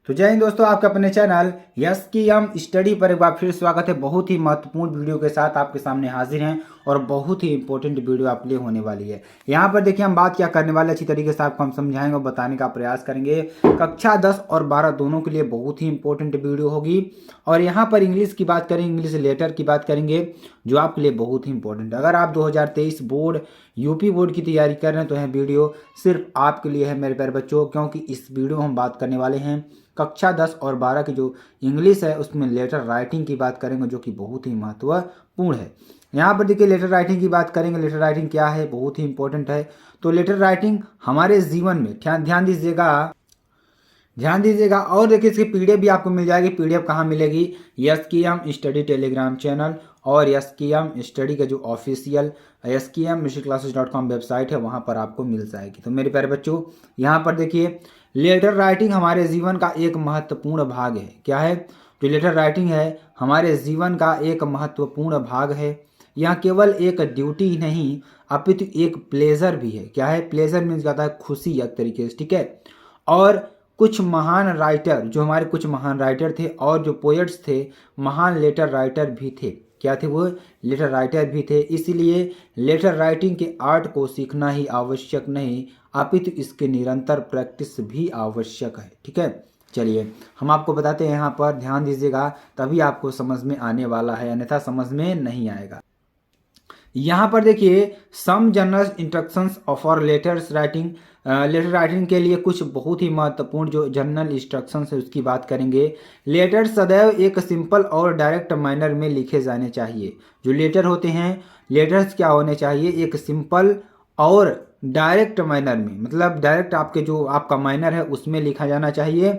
तो जय हिंद दोस्तों, आपके अपने चैनल यस की हम स्टडी पर एक बार फिर स्वागत है। बहुत ही महत्वपूर्ण वीडियो के साथ आपके सामने हाजिर हैं और बहुत ही इंपॉर्टेंट वीडियो आपके लिए होने वाली है। यहाँ पर देखिए हम बात क्या करने वाले, अच्छी तरीके से आपको हम समझाएंगे और बताने का प्रयास करेंगे। कक्षा 10 और 12 दोनों के लिए बहुत ही इंपॉर्टेंट वीडियो होगी। और यहाँ पर इंग्लिश की बात करेंगे, इंग्लिश लेटर की बात करेंगे जो आपके लिए बहुत ही इंपॉर्टेंट है। अगर आप 2023 बोर्ड यूपी बोर्ड की तैयारी कर रहे हैं तो यह वीडियो सिर्फ आपके लिए है मेरे प्यारे बच्चों, क्योंकि इस वीडियो में हम बात करने वाले हैं कक्षा 10 और 12 की जो इंग्लिश है उसमें लेटर राइटिंग की बात करेंगे जो कि बहुत ही महत्वपूर्ण है। यहाँ पर देखिए लेटर राइटिंग की बात करेंगे। लेटर राइटिंग क्या है, बहुत ही इंपॉर्टेंट है। तो लेटर राइटिंग हमारे जीवन में ध्यान दीजिएगा। और देखिए इसकी पीडीएफ भी आपको मिल जाएगी। पीडीएफ कहाँ मिलेगी? यस की एम स्टडी टेलीग्राम चैनल और यस की एम स्टडी का जो ऑफिशियल skmclasses.com वेबसाइट है वहाँ पर आपको मिल जाएगी। तो मेरे प्यारे बच्चों, यहाँ पर देखिए लेटर राइटिंग हमारे जीवन का एक महत्वपूर्ण भाग है। क्या है? जो लेटर राइटिंग है हमारे जीवन का एक महत्वपूर्ण भाग है। यह केवल एक ड्यूटी ही नहीं अपितु एक प्लेजर भी है। क्या है? प्लेजर मीन्स जाता है खुशी एक तरीके से, ठीक है। और कुछ महान राइटर, जो हमारे कुछ महान राइटर थे और जो पोएट्स थे, महान लेटर राइटर भी थे। क्या थे? वो लेटर राइटर भी थे। इसलिए लेटर राइटिंग के आर्ट को सीखना ही आवश्यक नहीं अपितु इसके निरंतर प्रैक्टिस भी आवश्यक है, ठीक है। चलिए हम आपको बताते हैं, यहाँ पर ध्यान दीजिएगा तभी आपको समझ में आने वाला है, अन्यथा समझ में नहीं आएगा। यहाँ पर देखिए some general instructions for letters writing. Letter writing के लिए कुछ बहुत ही महत्वपूर्ण जो जनरल इंस्ट्रक्शंस है उसकी बात करेंगे। लेटर्स सदैव एक सिंपल और डायरेक्ट मैनर में लिखे जाने चाहिए। जो लेटर होते हैं, लेटर्स क्या होने चाहिए? एक सिंपल और डायरेक्ट मैनर में, मतलब डायरेक्ट आपके जो आपका मैनर है उसमें लिखा जाना चाहिए।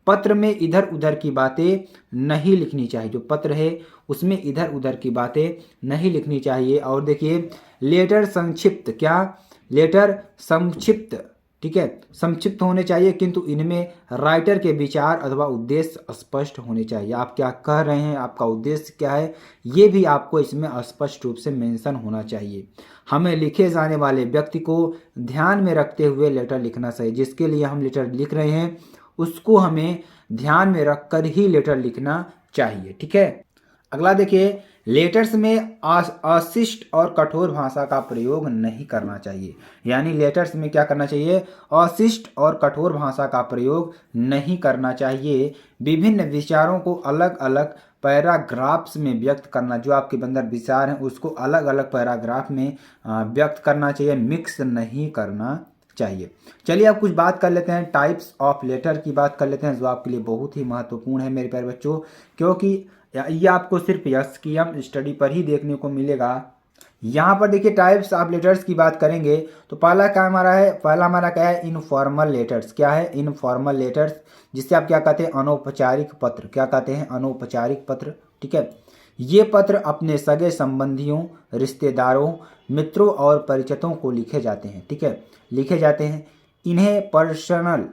पत्र में इधर उधर की बातें नहीं लिखनी चाहिए। जो पत्र है उसमें इधर उधर की बातें नहीं लिखनी चाहिए। और देखिए लेटर संक्षिप्त, क्या? लेटर संक्षिप्त, ठीक है, संक्षिप्त होने चाहिए, किंतु इनमें राइटर के विचार अथवा उद्देश्य स्पष्ट होने चाहिए। आप क्या कह रहे हैं, आपका उद्देश्य क्या है, ये भी आपको इसमें स्पष्ट रूप से मेंशन होना चाहिए। हमें लिखे जाने वाले व्यक्ति को ध्यान में रखते हुए लेटर लिखना चाहिए। जिसके लिए हम लेटर लिख रहे हैं उसको हमें ध्यान में रखकर ही लेटर लिखना चाहिए, ठीक है। अगला देखिए लेटर्स में अशिष्ट और कठोर भाषा का प्रयोग नहीं करना चाहिए। यानी लेटर्स में क्या करना चाहिए? अशिष्ट और कठोर भाषा का प्रयोग नहीं करना चाहिए। विभिन्न विचारों को अलग अलग पैराग्राफ्स में व्यक्त करना, जो आपके अंदर विचार हैं उसको अलग अलग पैराग्राफ में व्यक्त करना चाहिए, मिक्स नहीं करना चाहिए। चलिए अब कुछ बात कर लेते हैं, टाइप्स ऑफ लेटर की बात कर लेते हैं जो आपके लिए बहुत ही महत्वपूर्ण है मेरे प्यारे बच्चों, क्योंकि ये आपको सिर्फ यस की एम स्टडी पर ही देखने को मिलेगा। यहाँ पर देखिए टाइप्स ऑफ लेटर्स की बात करेंगे तो पहला हमारा क्या है? Informal letters. क्या है? इनफॉर्मल लेटर्स, जिससे आप क्या कहते हैं? अनौपचारिक पत्र। क्या कहते हैं? अनौपचारिक पत्र, ठीक है। ये पत्र अपने सगे संबंधियों, रिश्तेदारों, मित्रों और परिचितों को लिखे जाते हैं, ठीक है, लिखे जाते हैं। इन्हें पर्सनल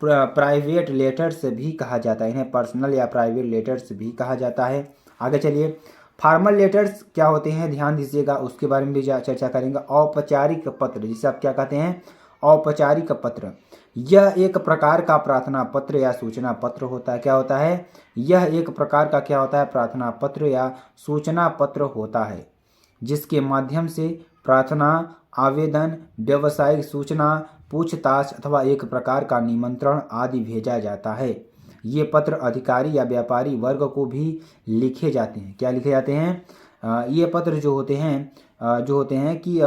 प्राइवेट लेटर्स भी कहा जाता है। इन्हें पर्सनल या प्राइवेट लेटर्स भी कहा जाता है। आगे चलिए फॉर्मल लेटर्स क्या होते हैं, ध्यान दीजिएगा, उसके बारे में भी चर्चा करेंगे। औपचारिक पत्र, जिसे आप क्या कहते हैं? औपचारिक पत्र। यह एक प्रकार का प्रार्थना पत्र या सूचना पत्र होता है। क्या होता है? यह एक प्रकार का क्या होता है? प्रार्थना पत्र या सूचना पत्र होता है, जिसके माध्यम से प्रार्थना, आवेदन, व्यवसायिक सूचना, पूछताछ अथवा एक प्रकार का निमंत्रण आदि भेजा जाता है। ये पत्र अधिकारी या व्यापारी वर्ग को भी लिखे जाते हैं। क्या लिखे जाते हैं? ये पत्र जो होते हैं कि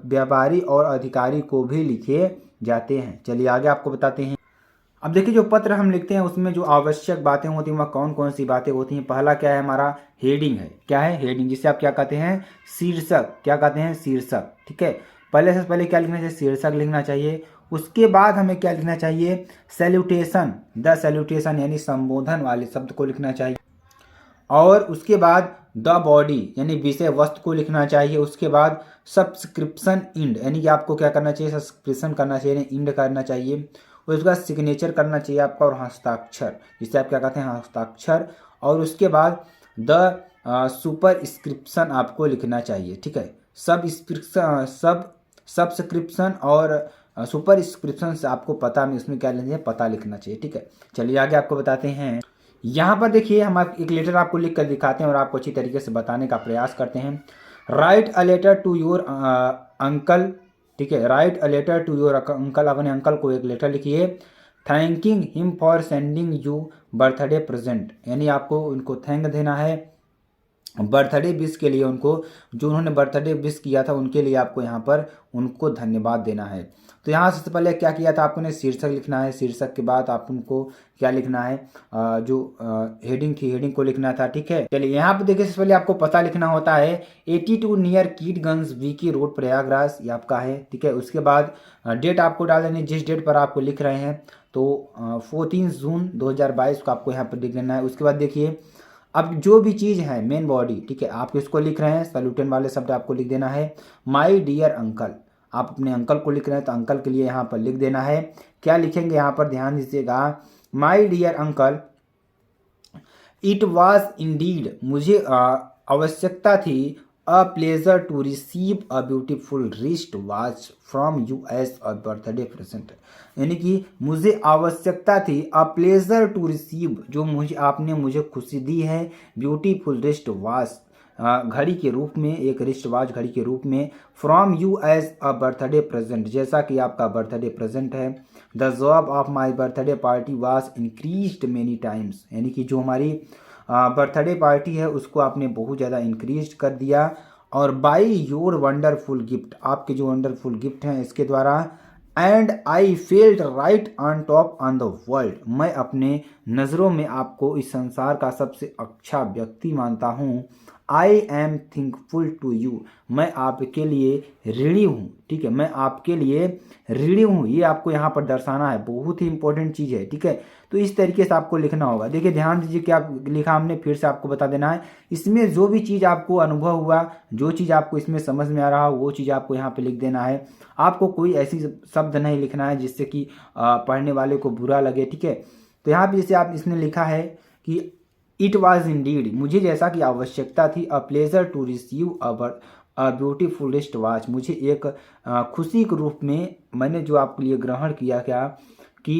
व्यापारी और अधिकारी को भी लिखे जाते हैं। चलिए आगे आपको बताते हैं। अब देखिए जो पत्र हम लिखते हैं उसमें जो आवश्यक बातें होती हैं वह कौन कौन सी बातें होती हैं। पहला क्या है? हमारा हेडिंग है। क्या है? हेडिंग, जिसे आप क्या कहते हैं? शीर्षक। क्या कहते हैं? शीर्षक, ठीक है। पहले क्या लिखना चाहिए? शीर्षक लिखना चाहिए। उसके बाद हमें क्या लिखना चाहिए? सैल्यूटेशन, द सैल्यूटेशन यानी संबोधन वाले शब्द को लिखना चाहिए। और उसके बाद द बॉडी यानी विषय वस्तु को लिखना चाहिए। उसके बाद सब्सक्रिप्शन इंड, यानी कि आपको क्या करना चाहिए? सब्सक्रिप्शन करना चाहिए, इंड करना चाहिए। उसके बाद सिग्नेचर करना चाहिए आपका, और हस्ताक्षर, जिसे आप क्या कहते हैं? हस्ताक्षर। और उसके बाद द सुपरस्क्रिप्शन आपको लिखना चाहिए, ठीक है। सब्सक्रिप्शन और सुपर स्क्रिप्शन से आपको पता में इसमें क्या लिखना है, पता लिखना चाहिए। ठीक है, चलिए आगे आपको बताते हैं। यहाँ पर देखिए हम एक लेटर आपको लिख कर दिखाते हैं और आपको अच्छी तरीके से बताने का प्रयास करते हैं। Write a letter to your uncle. ठीक है, write a letter to your uncle, अपने अंकल को एक लेटर लिखिए। Thanking him for sending you birthday present, यानी आपको उनको थैंक देना है बर्थडे विश के लिए, उनको जो उन्होंने बर्थडे विश किया था उनके लिए आपको यहाँ पर उनको धन्यवाद देना है। तो यहाँ सबसे पहले क्या किया था, आपने शीर्षक लिखना है। शीर्षक के बाद आप उनको क्या लिखना है, जो हेडिंग थी हेडिंग को लिखना था। ठीक है, चलिए यहाँ पे देखिए सबसे पहले आपको पता लिखना होता है 82 near Kydganj Vicky road Prayagraj, ये आपका है। ठीक है, उसके बाद डेट आपको डाल देनी, जिस डेट पर आपको लिख रहे हैं, तो 14 जून 2022 को आपको यहाँ पर लिख लेना है। उसके बाद देखिए अब जो भी चीज़ है मेन बॉडी, ठीक है, आप इसको लिख रहे हैं, सल्यूटेंट वाले शब्द आपको लिख देना है। माय डियर अंकल, आप अपने अंकल को लिख रहे हैं तो अंकल के लिए यहाँ पर लिख देना है। क्या लिखेंगे यहाँ पर ध्यान दीजिएगा, my dear uncle it was indeed, मुझे आवश्यकता थी, a pleasure to receive a beautiful wrist watch from you as a birthday present, यानी कि मुझे आवश्यकता थी, अ प्लेजर टू रिसीव, जो मुझे आपने मुझे खुशी दी है, ब्यूटीफुल रिस्ट वॉच, घड़ी के रूप में, एक रिस्ट वॉच घड़ी के रूप में, from you as a birthday present, जैसा कि आपका बर्थडे प्रेजेंट है। The job of my birthday party was increased many times, यानी कि जो हमारी बर्थडे पार्टी है उसको आपने बहुत ज़्यादा इंक्रीज कर दिया। और बाई योर वंडरफुल गिफ्ट, आपके जो वंडरफुल गिफ्ट हैं इसके द्वारा। And I felt right on top on the world, मैं अपने नज़रों में आपको इस संसार का सबसे अच्छा व्यक्ति मानता हूँ। आई एम थिंकफुल टू यू, मैं आपके लिए ऋणी हूँ। ठीक है, मैं आपके लिए ऋणी हूँ, ये आपको यहाँ पर दर्शाना है, बहुत ही इंपॉर्टेंट चीज़ है। ठीक है, तो इस तरीके से आपको लिखना होगा। देखिए ध्यान दीजिए क्या लिखा हमने, फिर से आपको बता देना है। इसमें जो भी चीज़ आपको अनुभव हुआ, जो चीज़ आपको इसमें समझ में आ रहा हो, वो चीज़ आपको यहाँ पे लिख देना है। आपको कोई ऐसी शब्द नहीं लिखना है जिससे कि पढ़ने वाले को बुरा लगे। ठीक है, तो यहाँ पे जैसे आप इसने लिखा है कि इट वॉज इंडीड, मुझे जैसा कि आवश्यकता थी, a pleasure to receive a beautiful wrist watch, मुझे एक खुशी के रूप में मैंने जो आपके लिए ग्रहण किया, क्या कि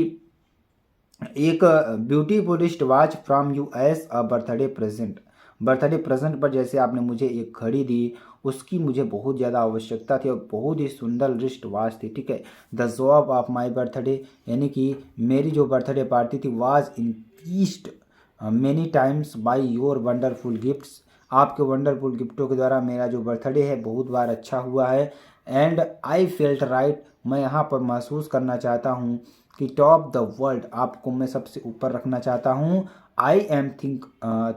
एक beautiful wrist watch from you as a birthday present, birthday present पर जैसे आपने मुझे एक घड़ी दी, उसकी मुझे बहुत ज़्यादा आवश्यकता थी और बहुत ही सुंदर रिस्ट वॉच थी। ठीक है, the job of my birthday, यानी कि मेरी जो बर्थडे पार्टी थी, was increased many times by your wonderful gifts, आपके वंडरफुल गिफ्टों के द्वारा मेरा जो बर्थडे है बहुत बार अच्छा हुआ है। एंड आई फेल्ट राइट, मैं यहाँ पर महसूस करना चाहता हूँ कि टॉप द वर्ल्ड, आपको मैं सबसे ऊपर रखना चाहता हूँ। आई एम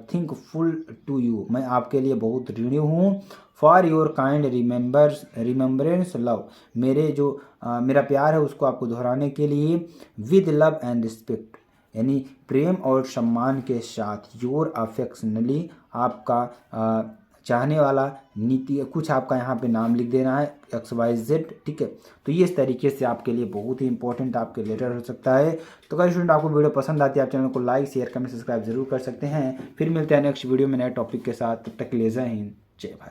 थिंकफुल टू यू, मैं आपके लिए बहुत ऋणी हूँ। For your kind remembrance love, मेरे जो मेरा प्यार है उसको आपको दोहराने के लिए। विद लव एंड रिस्पेक्ट, यानी प्रेम और सम्मान के साथ। योर अफेक्शनली, आपका चाहने वाला, नीति, कुछ आपका यहाँ पे नाम लिख देना है, XYZ। ठीक है, तो ये इस तरीके से आपके लिए बहुत ही इंपॉर्टेंट आपके लेटर हो सकता है। तो अगर स्टूडेंट आपको वीडियो पसंद आती है, आप चैनल को लाइक शेयर कमेंट सब्सक्राइब जरूर कर सकते हैं। फिर मिलते हैं नेक्स्ट वीडियो में नए टॉपिक के साथ, तब तक के लिए जय हिंद, जय भारत।